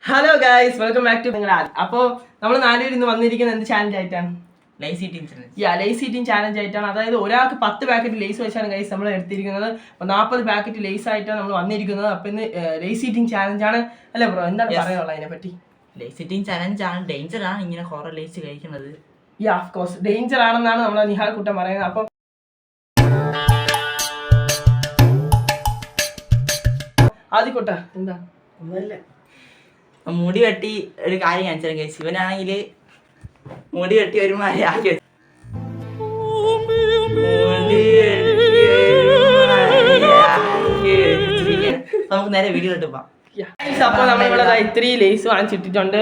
Hello guys, welcome back to നിങ്ങളാൽ. അപ്പോൾ നമ്മൾ നാലുപേർ ഇന്ന് വന്നിരിക്കുന്നത് എന്ത് ചാലഞ്ച് ആയിട്ടാണ്? Lay's eating challenge. Lay's eating challenge ആയിട്ടാണ്. അതായത് ഒരാൾക്ക് 10 പാക്കറ്റ് ലേസ് വെച്ചാണ് ഗൈസ് നമ്മൾ എടുത്തിരിക്കുന്നത്. അപ്പോൾ 40 പാക്കറ്റ് ലേസ് ആയിട്ടാണ് നമ്മൾ വന്നിരിക്കുന്നത്. അപ്പോൾ ഇന്ന് ലൈസ് ഈറ്റിംഗ് ചാലഞ്ച് ആണ് അല്ലേ ബ്രോ? എന്താണ് പറയാനുള്ളത് അതിനെ പറ്റി? ലൈസ് ഈറ്റിംഗ് ചാലഞ്ച് ആണ്, ഡേഞ്ചർ ആണ് ഇങ്ങനെ കുറെ ലേസ് കഴിക്കുന്നത്. ഓഫ് കോഴ്സ് ഡേഞ്ചർ ആണെന്നാണ് നമ്മളെ നിഹാൽ കുട്ടൻ പറയുന്നത്. അപ്പോൾ ആദ്യക്കോട്ടെ എന്താ ഒന്നല്ല മുടി വെട്ടി ഒരു കാര്യം കാണിച്ചാലും കഴിച്ചു. ഇവനാണെങ്കിൽ മുടി വെട്ടി ഒരു മാതിരി ആക്കി വെച്ചു. നമുക്ക് നേരെ വീഡിയോ ഇട്ട് പോവാം. അപ്പോൾ നമ്മളിവിടെ ഇത്രയും ലേസ് വാങ്ങിച്ചിട്ടിട്ടുണ്ട്.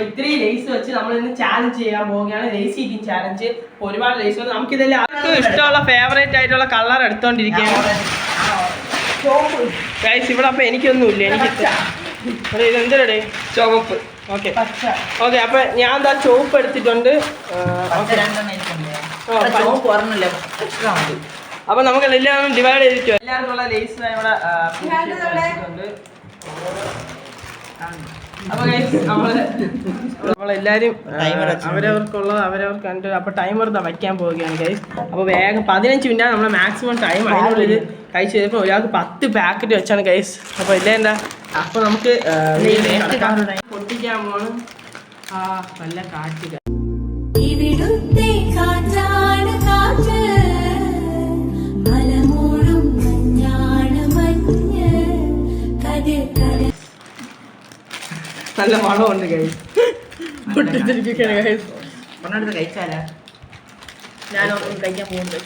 ഇത്രയും ലേസ് വെച്ച് നമ്മൾ ഇന്ന് ചാലഞ്ച് ചെയ്യാൻ പോവുകയാണ്, ലേസ് ഈറ്റിംഗ് ചാലഞ്ച്. ഒരുപാട് ലേസ് നമുക്ക് ഇതെല്ലാം ആർക്കും ഇഷ്ടമുള്ള ഫേവറേറ്റ് ആയിട്ടുള്ള കളർ എടുത്തോണ്ടിരിക്കുകയാണ് ഗൈസ്. ഇവിടെ അപ്പൊ എനിക്കൊന്നുമില്ല, എനിക്ക് ഇതെന്തരടേ ചുവപ്പ്. ഓക്കെ ഓക്കെ, അപ്പൊ ഞാൻ എന്താ ചുവപ്പ് എടുത്തിട്ടുണ്ട്. അപ്പൊ നമുക്ക് എല്ലാം ഡിവൈഡ് ചെയ്തിട്ട് എല്ലാവർക്കും ഉള്ള ലേസ് ഇവിടെ എടുത്തിട്ടുണ്ട്. അപ്പൊ നമ്മളെല്ലാരും അവരവർക്കുള്ളത് അവരവർക്ക് കണ്ട് അപ്പൊ ടൈമർ വയ്ക്കാൻ പോവുകയാണ് ഗൈസ്. അപ്പൊ വേഗം 15 മിനിറ്റാണ് നമ്മളെ മാക്സിമം ടൈം. അതിനുള്ളിൽ കഴിച്ചു കഴിഞ്ഞപ്പോൾ ഒരാൾക്ക് 10 പാക്കറ്റ് വെച്ചാണ് ഗൈസ്. അപ്പൊ ഇല്ലേണ്ട അപ്പൊ നമുക്ക് പൊട്ടിക്കാൻ പോണ്. നല്ല കാറ്റ് നല്ല മണമുണ്ട് ഗൈസ്. പൊട്ടിച്ചിരിക്കുകയാണ് ഗൈസ്. കഴിച്ചാലാ ഞാൻ കഴിക്കാൻ പോകുന്നുണ്ട്.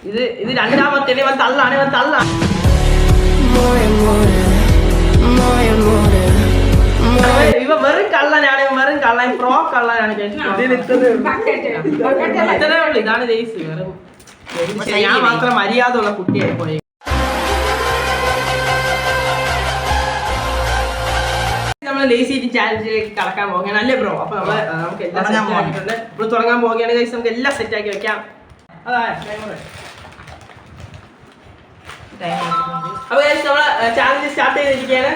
ഇത് രണ്ടാമത്തെ ഇവൻ തള്ളാണ്. ഇവ വെറും കള്ളനാണ്, വെറും കള്ളൻ, പ്രോ കള്ളനാണ്. ഇത്രേ ഉള്ളു. ഇതാണ് ലേസ്. വെറും ഞാൻ മാത്രം മര്യാദ ഉള്ള കുട്ടിയായി പോയി. നമ്മൾ ലേസ് ഈറ്റിംഗ് ചാലഞ്ചിലേക്ക് കടക്കാൻ പോവുകയാണ് അല്ലേ ബ്രോ? അപ്പൊ നമുക്ക് എല്ലാം സെറ്റ് ആക്കിയിട്ടുണ്ട്. നമ്മൾ തുടങ്ങാൻ പോവുകയാണ് ഗൈസ്. നമുക്ക് എല്ലാം സെറ്റ് ആക്കി വെക്കാം. അപ്പൊ ഗൈസ് നമ്മൾ ചാലഞ്ച് സ്റ്റാർട്ട് ചെയ്തിരിക്കുകയാണ്.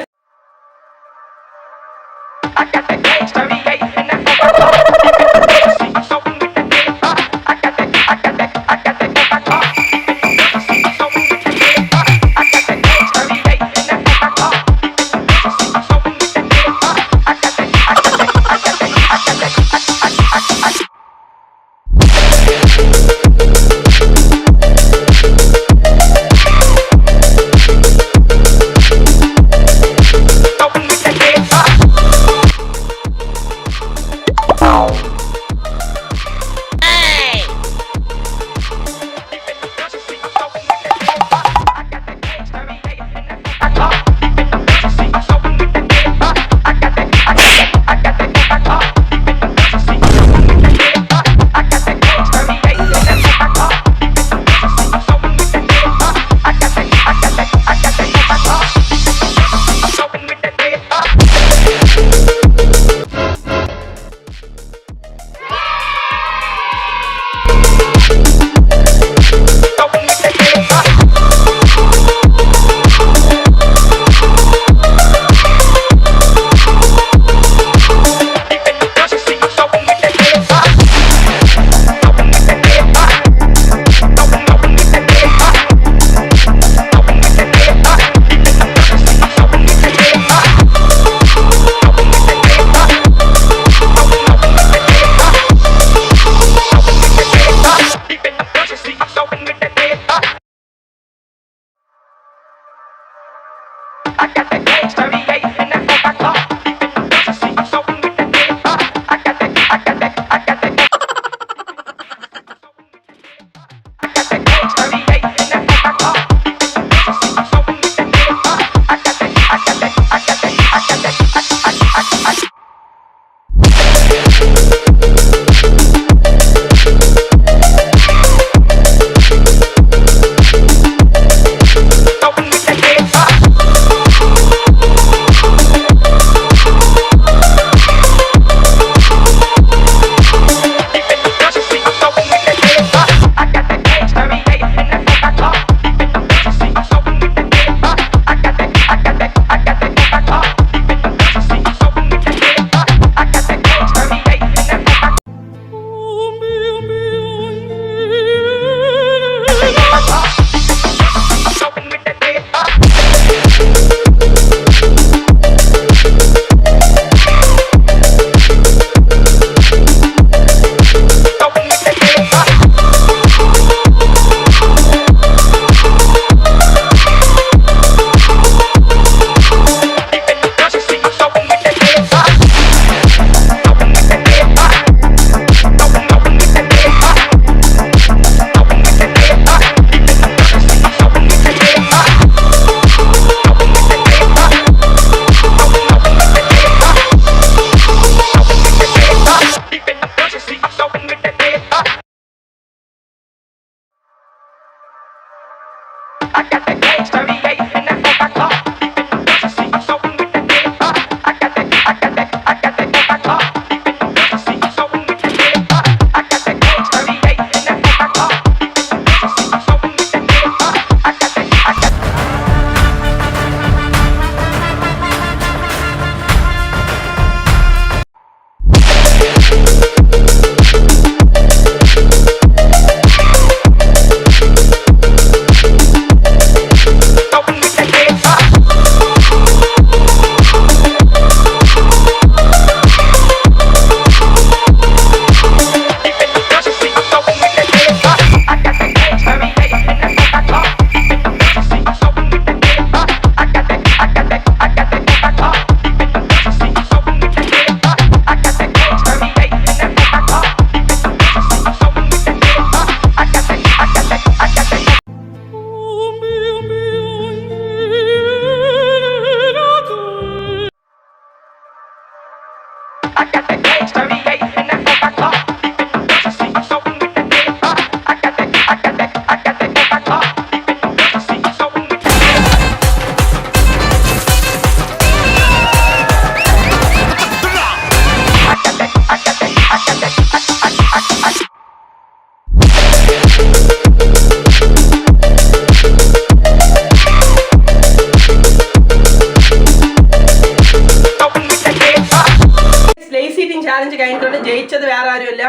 ചാലഞ്ച് കഴിഞ്ഞിട്ടുണ്ട്. ജയിച്ചത് വേറെ ആരുമല്ല,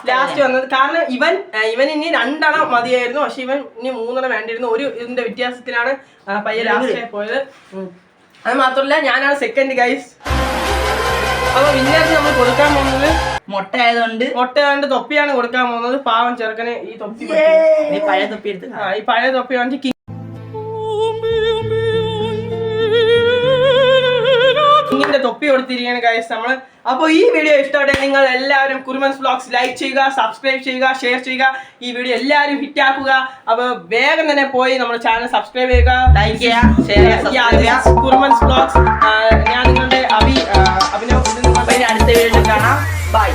ലാസ്റ്റ് വന്നത്. കാരണം ഇവൻ ഇനി 2 എണ്ണം മതിയായിരുന്നു, പക്ഷെ ഇവൻ ഇനി 3 എണ്ണം വേണ്ടിയിരുന്നു. ഒരു ഇതിന്റെ വ്യത്യാസത്തിലാണ് പയ്യെ ലാസ്റ്റ് പോയത്. അത് മാത്രമല്ല ഞാനാണ് സെക്കൻഡ് ഗൈസ്. അപ്പൊ വിന്നേഴ്സ് നമ്മൾ കൊടുക്കാൻ പോകുന്നത് മുട്ടയായതുകൊണ്ട് തൊപ്പിയാണ് കൊടുക്കാൻ പോകുന്നത്. പാവം ചെറുക്കന് ഈ തൊപ്പി പഴയ തൊപ്പി എടുത്ത് ഈ പഴയ തൊപ്പി വാങ്ങിച്ച് കിങ്ങിന്റെ തൊപ്പി കൊടുത്തിരിക്കുകയാണ് ഗൈസ് നമ്മള്. അപ്പോൾ ഈ വീഡിയോ ഇഷ്ടപ്പെട്ടെ നിങ്ങൾ എല്ലാവരും കുറുമൻസ് വ്ലോഗ്സ് ലൈക്ക് ചെയ്യുക, സബ്സ്ക്രൈബ് ചെയ്യുക, ഷെയർ ചെയ്യുക. ഈ വീഡിയോ എല്ലാവരും ഹിറ്റ് ആക്കുക. അപ്പോൾ വേഗം തന്നെ പോയി നമ്മുടെ ചാനൽ സബ്സ്ക്രൈബ് ചെയ്യുക, ലൈക്ക് ചെയ്യുക, ഷെയർ ചെയ്യുക. കുറുമൻസ് വ്ലോഗ്സ്. ഞാൻ നിങ്ങളുടെ അഭിനവ്. അടുത്ത വീഡിയോ കാണാം. ബൈ.